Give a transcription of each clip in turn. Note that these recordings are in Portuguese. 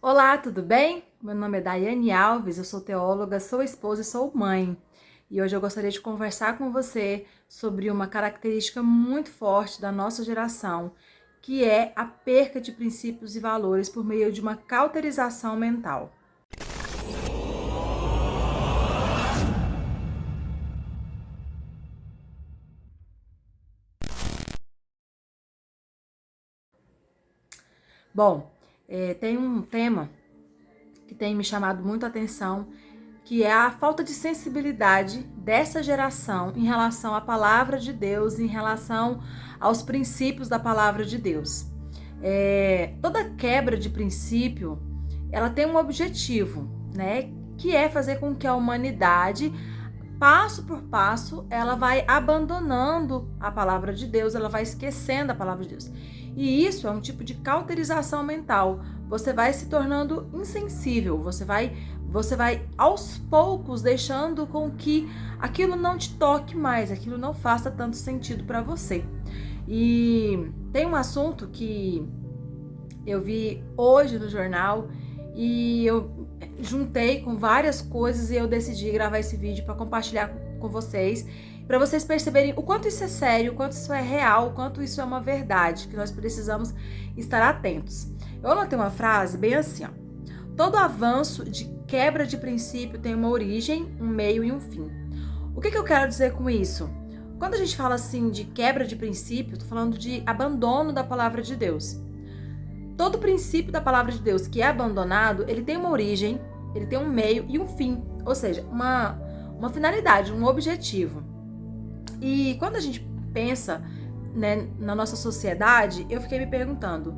Olá, tudo bem? Meu nome é Daiane Alves, eu sou teóloga, sou esposa e sou mãe. E hoje eu gostaria de conversar com você sobre uma característica muito forte da nossa geração, que é a perca de princípios e valores por meio de uma cauterização mental. Bom, tem um tema que tem me chamado muito a atenção, que é a falta de sensibilidade dessa geração em relação à palavra de Deus, em relação aos princípios da palavra de Deus. Toda quebra de princípio, ela tem um objetivo, né? Que é fazer com que a humanidade, passo por passo, ela vai abandonando a palavra de Deus, ela vai esquecendo a palavra de Deus. E isso é um tipo de cauterização mental. Você vai se tornando insensível, você vai aos poucos deixando com que aquilo não te toque mais, aquilo não faça tanto sentido para você. E tem um assunto que eu vi hoje no jornal e eu juntei com várias coisas e eu decidi gravar esse vídeo para compartilhar com vocês, para vocês perceberem o quanto isso é sério, o quanto isso é real, o quanto isso é uma verdade, que nós precisamos estar atentos. Eu anotei uma frase bem assim, ó: todo avanço de quebra de princípio tem uma origem, um meio e um fim. O que eu quero dizer com isso? Quando a gente fala assim de quebra de princípio, eu tô falando de abandono da palavra de Deus. Todo princípio da palavra de Deus que é abandonado, ele tem uma origem, ele tem um meio e um fim, ou seja, uma finalidade, um objetivo. E quando a gente pensa, né, na nossa sociedade, eu fiquei me perguntando: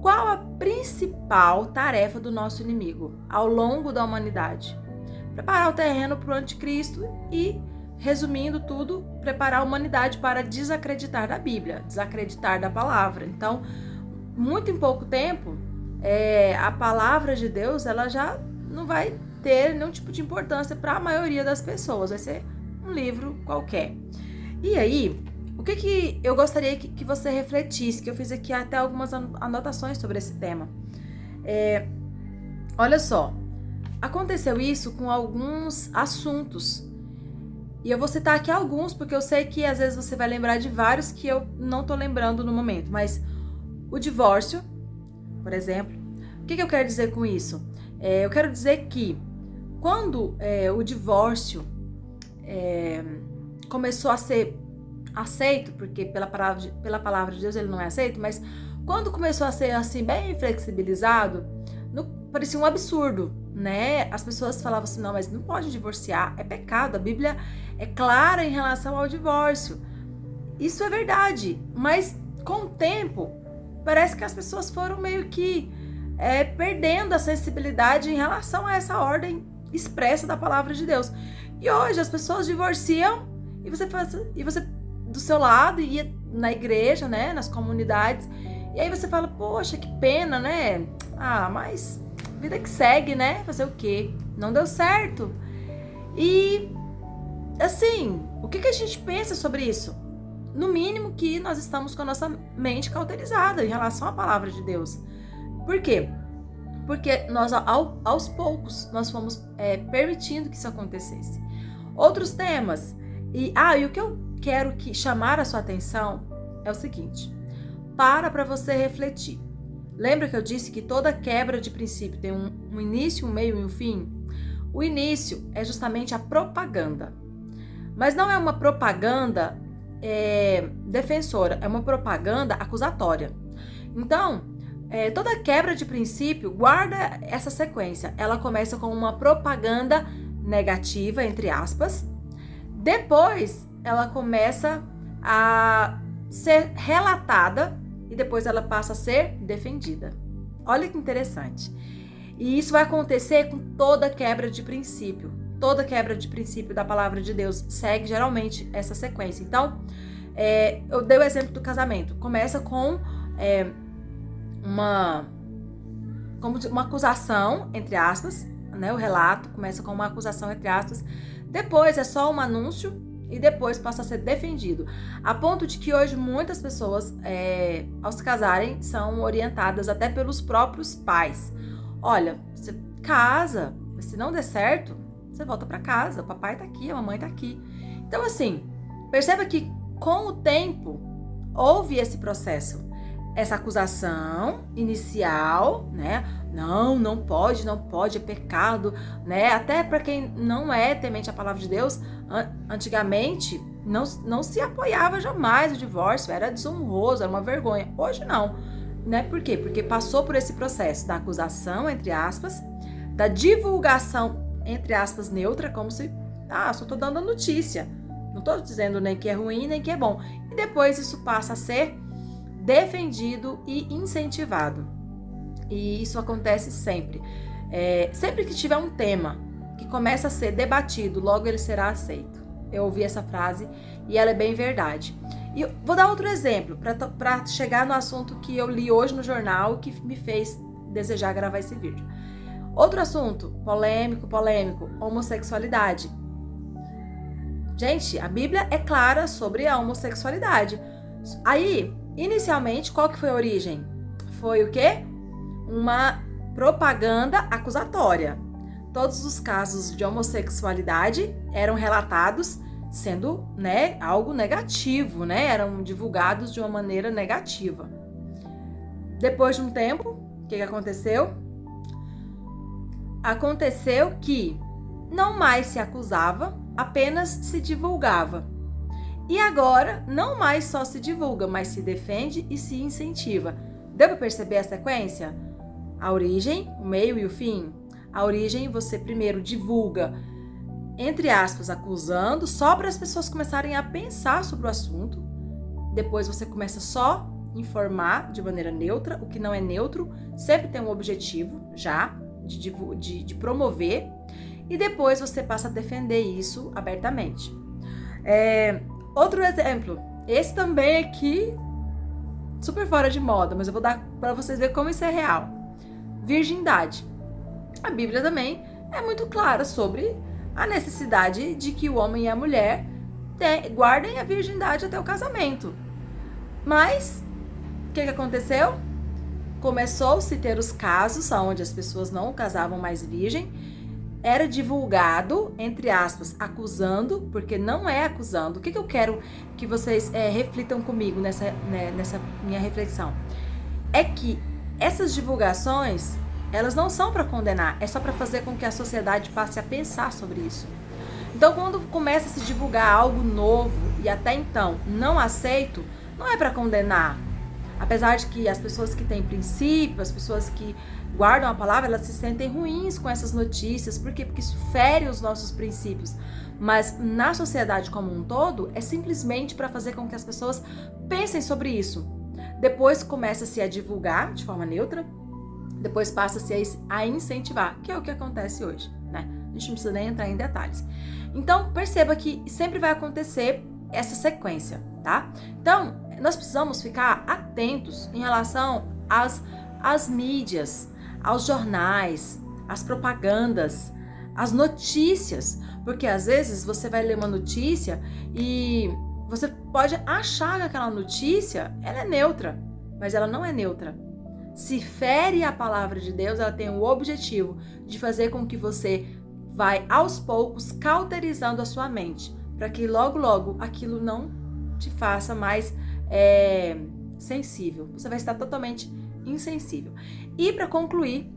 qual a principal tarefa do nosso inimigo ao longo da humanidade? Preparar o terreno para o anticristo e, resumindo tudo, preparar a humanidade para desacreditar da Bíblia, desacreditar da palavra. Então, muito em pouco tempo, a palavra de Deus ela já não vai ter nenhum tipo de importância para a maioria das pessoas. Vai ser um livro qualquer. E aí, o que eu gostaria que você refletisse, que eu fiz aqui até algumas anotações sobre esse tema. Olha só, aconteceu isso com alguns assuntos. E eu vou citar aqui alguns, porque eu sei que às vezes você vai lembrar de vários que eu não tô lembrando no momento. Mas o divórcio, por exemplo. O que eu quero dizer com isso? Eu quero dizer que quando o divórcio começou a ser aceito, porque pela palavra de Deus ele não é aceito, mas quando começou a ser assim bem flexibilizado, parecia um absurdo, né? As pessoas falavam assim: não, mas não pode divorciar, é pecado, a Bíblia é clara em relação ao divórcio. Isso é verdade, mas com o tempo parece que as pessoas foram meio que perdendo a sensibilidade em relação a essa ordem expressa da palavra de Deus. E hoje as pessoas divorciam e você do seu lado ia na igreja, né, nas comunidades, e aí você fala: poxa, que pena, né? Ah, mas vida que segue, né? Fazer o quê? Não deu certo. E assim, o que a gente pensa sobre isso? No mínimo que nós estamos com a nossa mente cauterizada em relação à palavra de Deus. Por quê? Porque nós, aos poucos, nós fomos permitindo que isso acontecesse. Outros temas. E o que eu quero chamar a sua atenção é o seguinte: para você refletir. Lembra que eu disse que toda quebra de princípio tem um início, um meio e um fim? O início é justamente a propaganda. Mas não é uma propaganda defensora, é uma propaganda acusatória. Então, toda quebra de princípio, guarda essa sequência. Ela começa com uma propaganda negativa, entre aspas. Depois, ela começa a ser relatada e depois ela passa a ser defendida. Olha que interessante. E isso vai acontecer com toda quebra de princípio. Toda quebra de princípio da palavra de Deus segue geralmente essa sequência. Então, eu dei o exemplo do casamento. Começa com uma acusação, entre aspas, né? O relato começa com uma acusação, entre aspas. Depois é só um anúncio e depois passa a ser defendido. A ponto de que hoje muitas pessoas, ao se casarem, são orientadas até pelos próprios pais. olha, você casa, mas se não der certo, você volta para casa, o papai tá aqui, a mamãe tá aqui. Então, assim, perceba que com o tempo houve esse processo, essa acusação inicial, né? Não pode, é pecado, né? Até para quem não é temente à palavra de Deus, antigamente não se apoiava jamais o divórcio, era desonroso, era uma vergonha. Hoje não, né? Por quê? Porque passou por esse processo da acusação, entre aspas, da divulgação, entre aspas, neutra, como se, só tô dando a notícia, não tô dizendo nem que é ruim, nem que é bom. E depois isso passa a ser defendido e incentivado. E isso acontece sempre. Sempre que tiver um tema que começa a ser debatido, logo ele será aceito. Eu ouvi essa frase e ela é bem verdade. E eu vou dar outro exemplo para chegar no assunto que eu li hoje no jornal que me fez desejar gravar esse vídeo. Outro assunto polêmico, homossexualidade. Gente, a Bíblia é clara sobre a homossexualidade. Aí, inicialmente, qual que foi a origem? Foi o quê? Uma propaganda acusatória. Todos os casos de homossexualidade eram relatados sendo, né, algo negativo, né? Eram divulgados de uma maneira negativa. Depois de um tempo, o que aconteceu? Aconteceu que não mais se acusava, apenas se divulgava. E agora, não mais só se divulga, mas se defende e se incentiva. Deu para perceber a sequência? A origem, o meio e o fim. A origem você primeiro divulga, entre aspas, acusando, só para as pessoas começarem a pensar sobre o assunto. Depois você começa só a informar de maneira neutra. O que não é neutro sempre tem um objetivo já de promover. E depois você passa a defender isso abertamente. Outro exemplo, esse também aqui, super fora de moda, mas eu vou dar para vocês verem como isso é real. Virgindade. A Bíblia também é muito clara sobre a necessidade de que o homem e a mulher guardem a virgindade até o casamento. Mas, o que aconteceu? Começou-se a ter os casos onde as pessoas não casavam mais virgem, era divulgado, entre aspas, acusando, porque não é acusando. O que eu quero que vocês reflitam comigo nessa minha reflexão? É que essas divulgações, elas não são para condenar, é só para fazer com que a sociedade passe a pensar sobre isso. Então, quando começa a se divulgar algo novo e até então não aceito, não é para condenar. Apesar de que as pessoas que têm princípio, as pessoas que guardam a palavra, elas se sentem ruins com essas notícias. Por quê? Porque isso fere os nossos princípios. Mas na sociedade como um todo, é simplesmente para fazer com que as pessoas pensem sobre isso. Depois começa-se a divulgar de forma neutra, depois passa-se a incentivar, que é o que acontece hoje, né? A gente não precisa nem entrar em detalhes. Então, perceba que sempre vai acontecer essa sequência, tá? Então, nós precisamos ficar atentos em relação às mídias, aos jornais, às propagandas, às notícias, porque às vezes você vai ler uma notícia e você pode achar que aquela notícia ela é neutra, mas ela não é neutra. Se fere a palavra de Deus, ela tem o objetivo de fazer com que você vai aos poucos cauterizando a sua mente, para que logo aquilo não te faça mais sensível. Você vai estar totalmente insensível. E para concluir,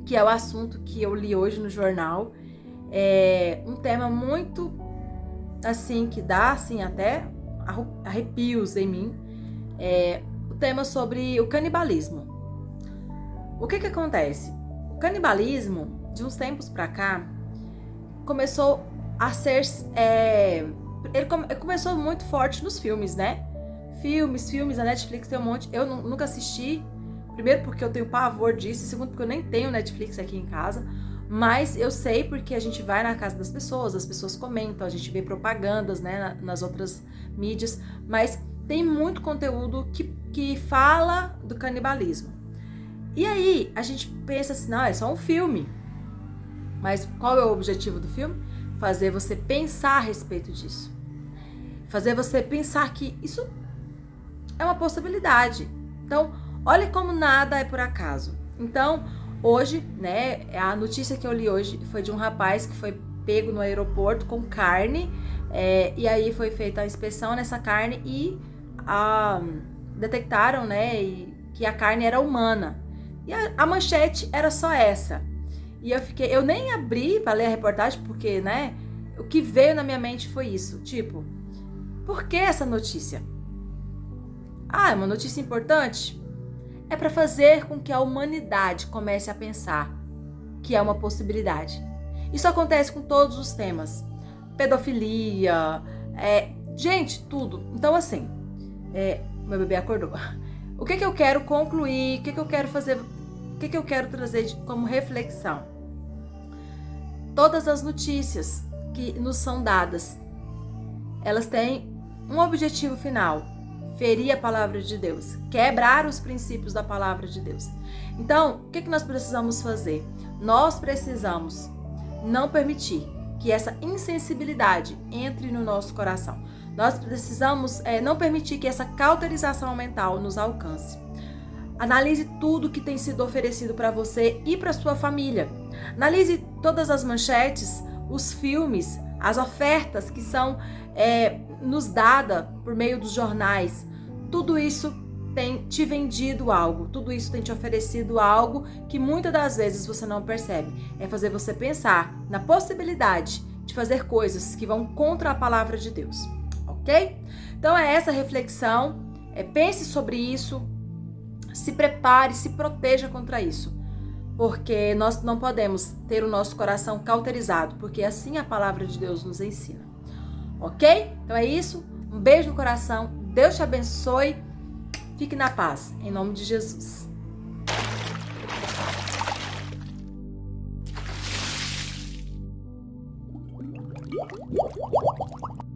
que é o assunto que eu li hoje no jornal, um tema muito assim, que dá assim até arrepios em mim, o tema sobre o canibalismo. O que acontece? O canibalismo, de uns tempos para cá, começou a ser ele começou muito forte nos filmes, né? Filmes, a Netflix tem um monte. Eu nunca assisti. Primeiro porque eu tenho pavor disso. Segundo porque eu nem tenho Netflix aqui em casa. Mas eu sei porque a gente vai na casa das pessoas. As pessoas comentam. A gente vê propagandas, né, nas outras mídias. Mas tem muito conteúdo que fala do canibalismo. E aí a gente pensa assim, não, é só um filme. Mas qual é o objetivo do filme? Fazer você pensar a respeito disso. Fazer você pensar que isso é uma possibilidade. Então, olha como nada é por acaso. Então, Hoje, né, a notícia que eu li hoje foi de um rapaz que foi pego no aeroporto com carne, e aí foi feita a inspeção nessa carne e detectaram, né, que a carne era humana. E a manchete era só essa. E eu nem abri para ler a reportagem, porque, né, o que veio na minha mente foi isso, tipo, por que essa notícia? Ah, é uma notícia importante? É para fazer com que a humanidade comece a pensar que é uma possibilidade. Isso acontece com todos os temas. Pedofilia, gente, tudo. Então, assim, meu bebê acordou. O que eu quero concluir? O que eu quero fazer? O que eu quero trazer como reflexão? Todas as notícias que nos são dadas, elas têm um objetivo final: ferir a palavra de Deus, quebrar os princípios da palavra de Deus. Então, o que nós precisamos fazer? Nós precisamos não permitir que essa insensibilidade entre no nosso coração. Nós precisamos não permitir que essa cauterização mental nos alcance. Analise tudo que tem sido oferecido para você e para sua família. Analise todas as manchetes, os filmes, as ofertas que são nos dadas por meio dos jornais. Tudo isso tem te vendido algo, tudo isso tem te oferecido algo que muitas das vezes você não percebe. É fazer você pensar na possibilidade de fazer coisas que vão contra a palavra de Deus, ok? Então é essa reflexão, pense sobre isso, se prepare, se proteja contra isso, porque nós não podemos ter o nosso coração cauterizado, porque assim a palavra de Deus nos ensina, ok? Então é isso, um beijo no coração, Deus te abençoe, fique na paz, em nome de Jesus.